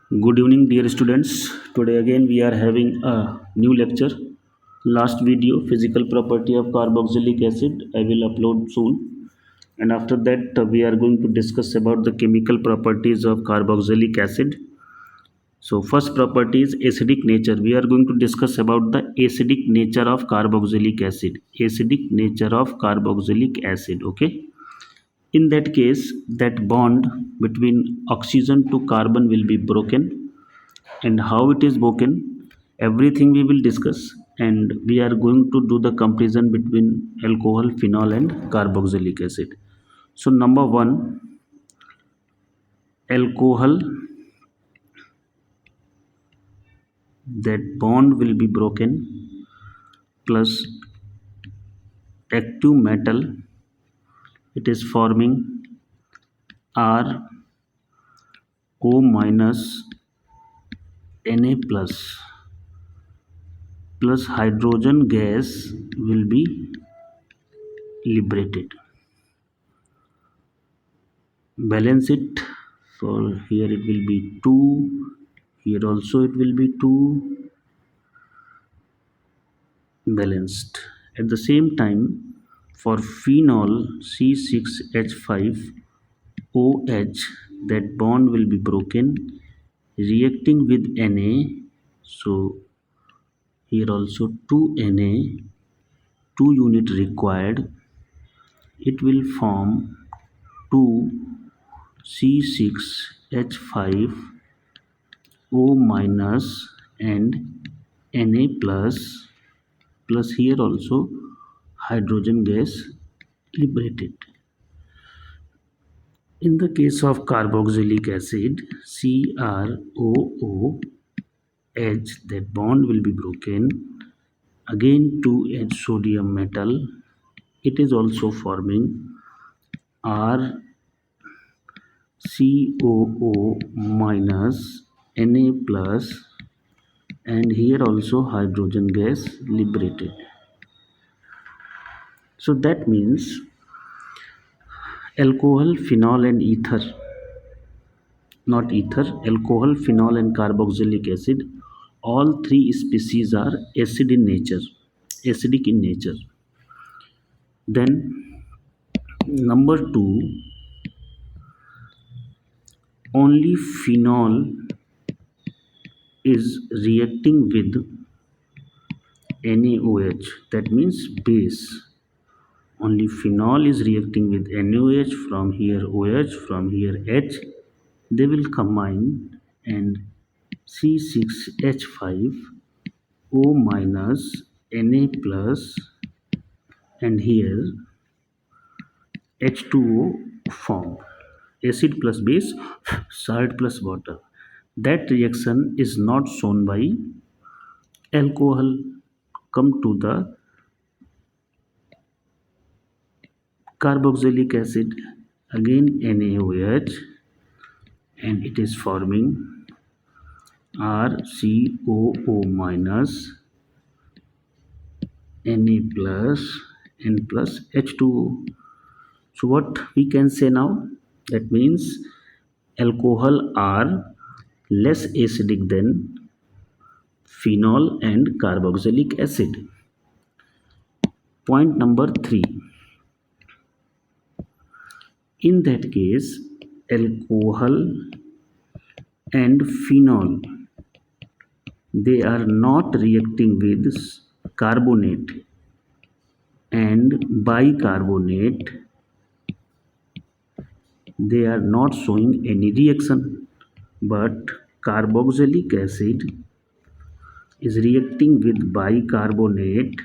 Good evening, dear students. Today again we are having a new lecture. Last video, physical property of carboxylic acid, I will upload soon. And after that, we are going to discuss about the chemical properties of carboxylic acid. So first property is acidic nature. We are going to discuss about the acidic nature of carboxylic acid. Acidic nature of carboxylic acid. Okay. In that case, that bond between oxygen to carbon will be broken, and how it is broken, everything we will discuss, and we are going to do the comparison between alcohol, phenol and carboxylic acid. So number 1, alcohol, that bond will be broken, plus active metal, it is forming RO minus Na plus hydrogen gas will be liberated. Balance it. For here it will be 2, here also it will be 2, balanced. At the same time, for phenol C6H5OH, that bond will be broken, reacting with Na. So here also 2 Na, 2 unit required. It will form 2 C6H5O minus and Na plus here also hydrogen gas liberated. In the case of carboxylic acid, CrOOH, that bond will be broken. Again 2H sodium metal, it is also forming RCOO minus Na plus, and here also hydrogen gas liberated. So that means alcohol, phenol and alcohol, phenol and carboxylic acid, all three species are acidic in nature. Then number 2, only phenol is reacting with NaOH, that means base. Only phenol is reacting with NaOH, from here OH, from here H. They will combine and C6H5O minus Na plus, and here H2O form. Acid plus base, salt plus water. That reaction is not shown by alcohol. Come to the carboxylic acid, again NaOH, and it is forming RCOO minus Na plus and plus H2O. So what we can say now? That means alcohol are less acidic than phenol and carboxylic acid. Point number 3. In that case, alcohol and phenol, they are not reacting with carbonate and bicarbonate. They are not showing any reaction, but carboxylic acid is reacting with bicarbonate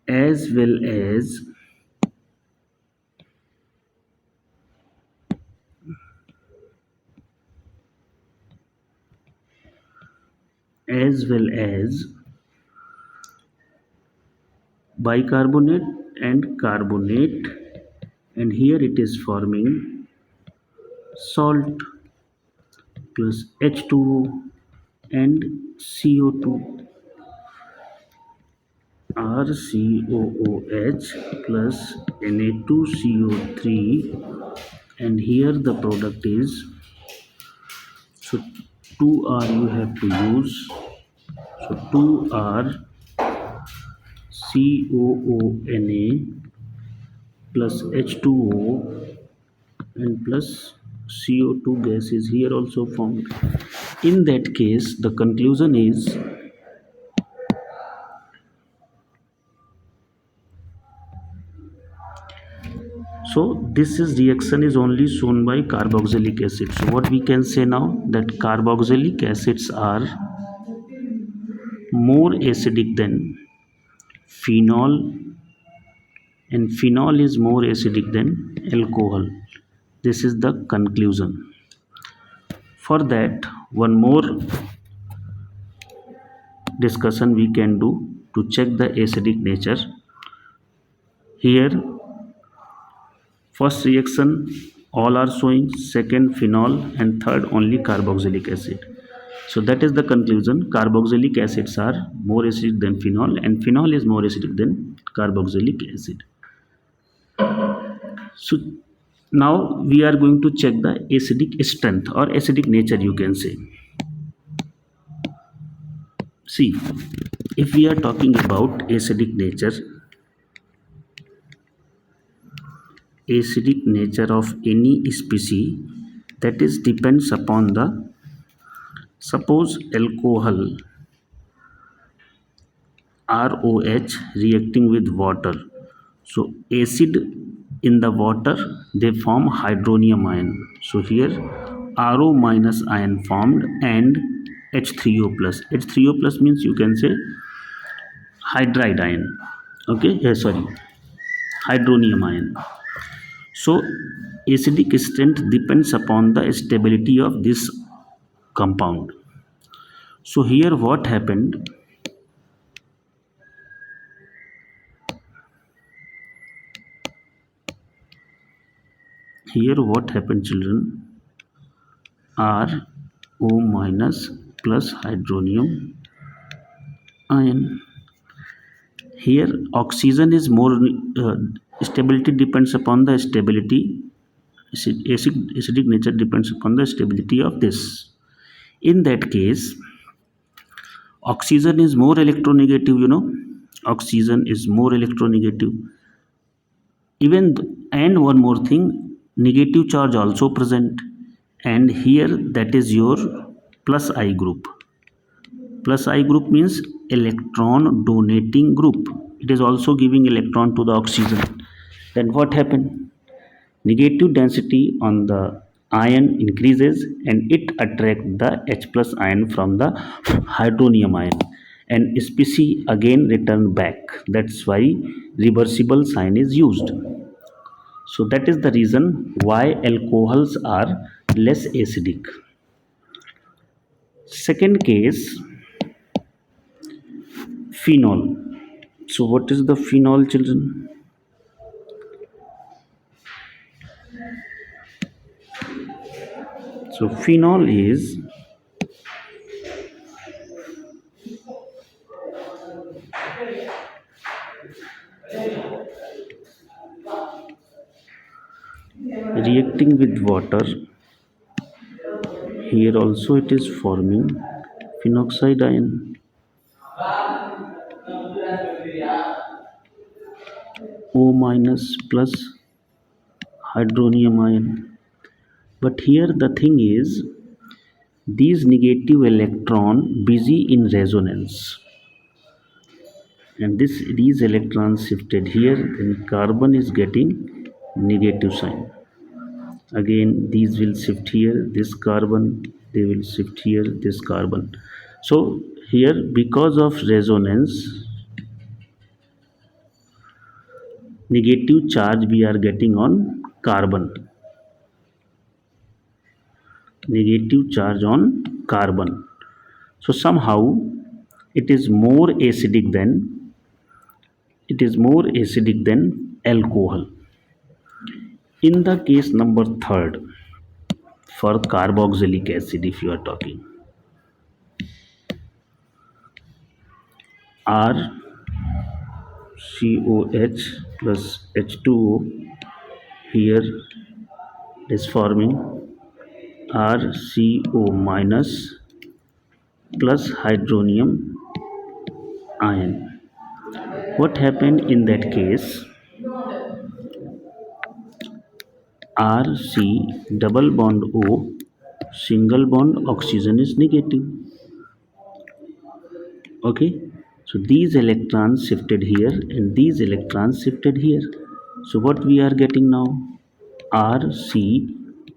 as well as bicarbonate and carbonate, and here it is forming salt plus H2O and CO2, RCOOH plus Na2CO3, and here the product is, so 2R you have to use. So 2R COONA plus H2O and plus CO2 gas is here also formed. In that case, the conclusion is so this is reaction is only shown by carboxylic acid. So what we can say now, that carboxylic acids are more acidic than phenol, and phenol is more acidic than alcohol. This is the conclusion. For that, one more discussion we can do to check the acidic nature. Here, first reaction all are showing, second phenol, and third only carboxylic acid. So that is the conclusion. Carboxylic acids are more acidic than phenol, and phenol is more acidic than carboxylic acid. So now we are going to check the acidic strength or acidic nature, you can say. See, if we are talking about acidic nature of any species, that is depends upon the, suppose alcohol ROH reacting with water. So acid in the water, they form hydronium ion. So here RO minus ion formed and H3O plus. H3O plus means you can say hydride ion. Okay, sorry, hydronium ion. So acidic strength depends upon the stability of this compound. So here what happened? Here what happened, children? RO minus plus hydronium ion. Here oxygen is more, stability depends upon the stability, acidic nature depends upon the stability of this. In that case, oxygen is more electronegative, oxygen is more electronegative. And one more thing, negative charge also present, and here that is your plus I group. Plus I group means electron donating group. It is also giving electron to the oxygen. Then what happened? Negative density on the ion increases and it attracts the H plus ion from the hydronium ion, and species again return back. That's why reversible sign is used. So that is the reason why alcohols are less acidic. Second case, phenol. So what is the phenol, children? So phenol is reacting with water. Here also it is forming phenoxide ion. O minus plus hydronium ion. But here the thing is, these negative electron busy in resonance, and these electrons shifted here, then carbon is getting negative sign. Again these will shift here, this carbon, they will shift here, this carbon. So here because of resonance, negative charge we are getting on carbon, negative charge on carbon. So somehow it is more acidic than alcohol. In the case number third, for carboxylic acid, if you are talking, RCOH plus H2O, here is forming RCO minus plus hydronium ion. What happened in that case? RC double bond O, single bond oxygen is negative. Okay, so these electrons shifted here and these electrons shifted here. So what we are getting now? RC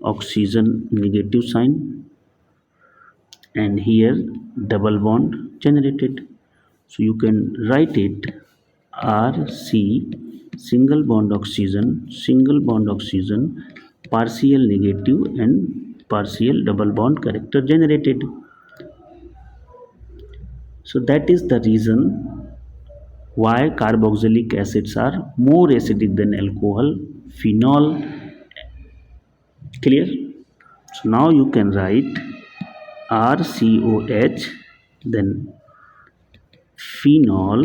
oxygen negative sign, and here double bond generated. So you can write it RC single bond oxygen, partial negative and partial double bond character generated. So that is the reason why carboxylic acids are more acidic than alcohol, phenol. Clear? So now you can write RCOH, then phenol,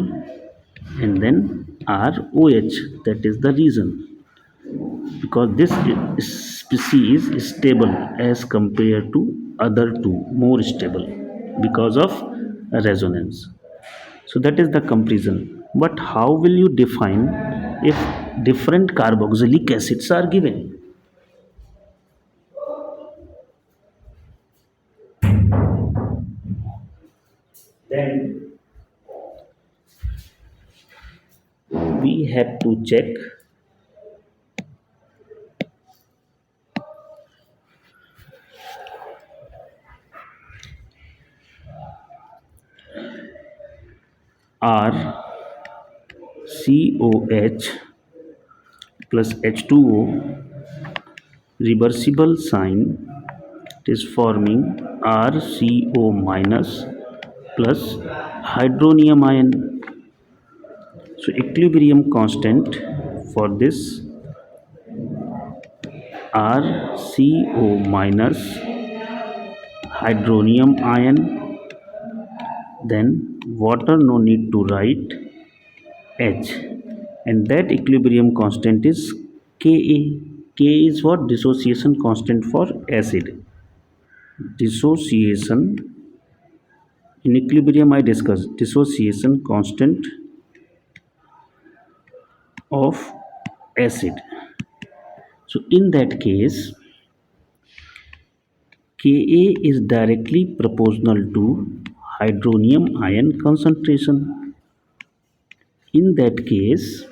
and then ROH. That is the reason, because this species is stable as compared to other two, more stable because of resonance. So that is the comparison. But how will you define if different carboxylic acids are given? Then we have to check RCOH plus H2O reversible sign, it is forming RCO minus plus hydronium ion. So equilibrium constant for this RCO minus hydronium ion, then water, no need to write, H, and that equilibrium constant is Ka. K is what? Dissociation constant for acid. Dissociation in equilibrium I discussed dissociation constant of acid. So in that case, Ka is directly proportional to hydronium ion concentration. In that case,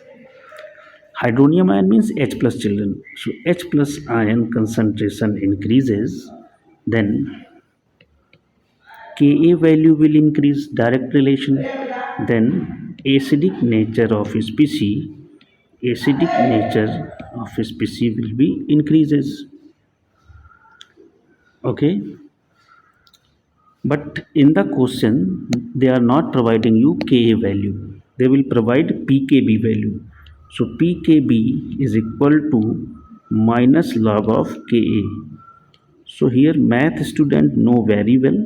hydronium ion means H plus, children. So H plus ion concentration increases, then Ka value will increase, direct relation. Then acidic nature of species will be increases. Okay, but in the question they are not providing you Ka value, they will provide pKb value. So pKb is equal to minus log of Ka. So here math student know very well,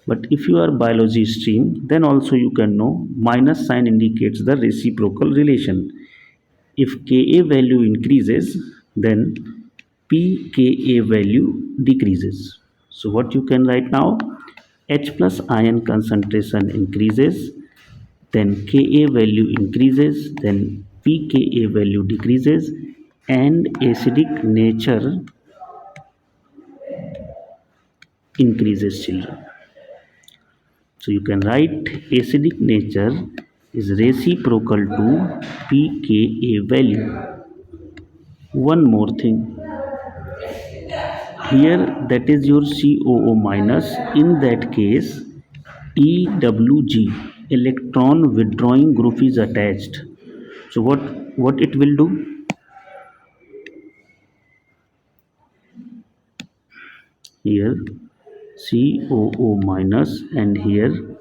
but if you are biology stream then also you can know minus sign indicates the reciprocal relation. If Ka value increases, then pKa value decreases. So what you can write now? H plus ion concentration increases, then Ka value increases, then pKa value decreases, and acidic nature increases, children. So you can write acidic nature is reciprocal to pKa value. One more thing, here that is your COO minus. In that case, EWG, electron withdrawing group, is attached. So what it will do? Here COO minus, and here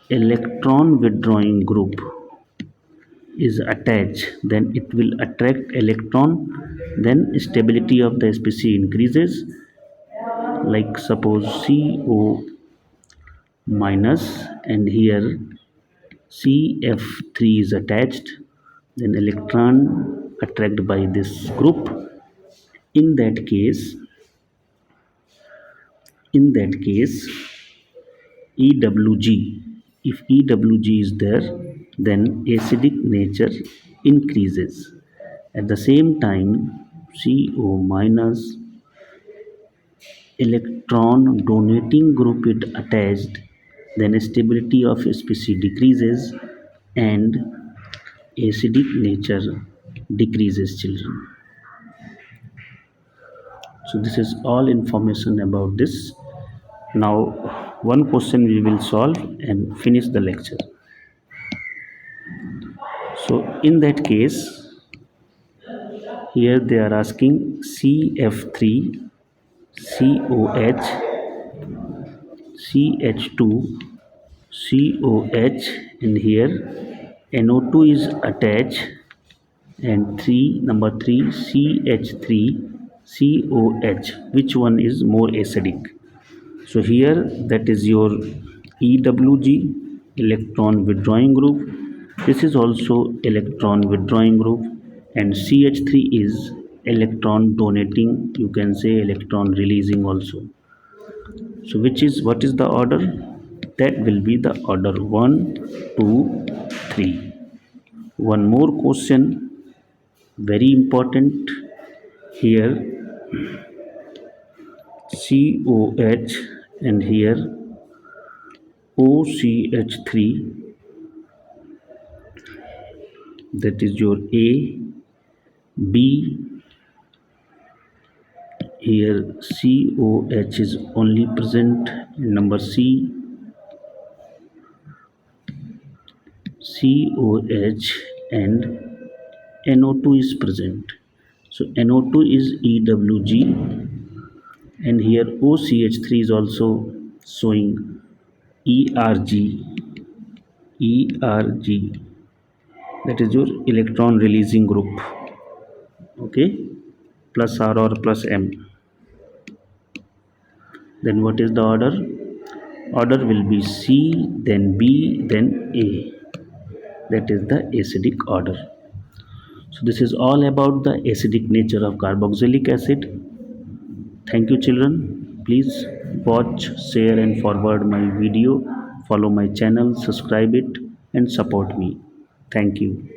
electron withdrawing group is attached, then it will attract electron, then stability of the species increases. Like suppose CO minus and here CF3 is attached, then electron attracted by this group. In that case EWG. If EWG is there, then acidic nature increases. At the same time, CO minus electron donating group it attached, then stability of species decreases and acidic nature decreases, children. So this is all information about this. Now one question we will solve and finish the lecture. So in that case, here they are asking CF3 COH CH2 COH, and here NO2 is attached, and number 3 CH3 COH, which one is more acidic? So here that is your EWG, electron withdrawing group. This is also electron withdrawing group, and CH3 is electron donating, you can say electron releasing also. So what is the order? That will be the order 1, 2, 3. One more question, very important here, COH and here OCH3, that is your A, B, here COH is only present, number C, COH and NO2 is present. So NO2 is EWG, and here OCH3 is also showing ERG, that is your electron releasing group, okay, plus R or plus M. Then what is the order? Order will be C, then B, then A. That is the acidic order. So this is all about the acidic nature of carboxylic acid. Thank you, children. Please watch, share and forward my video. Follow my channel, subscribe it and support me. Thank you.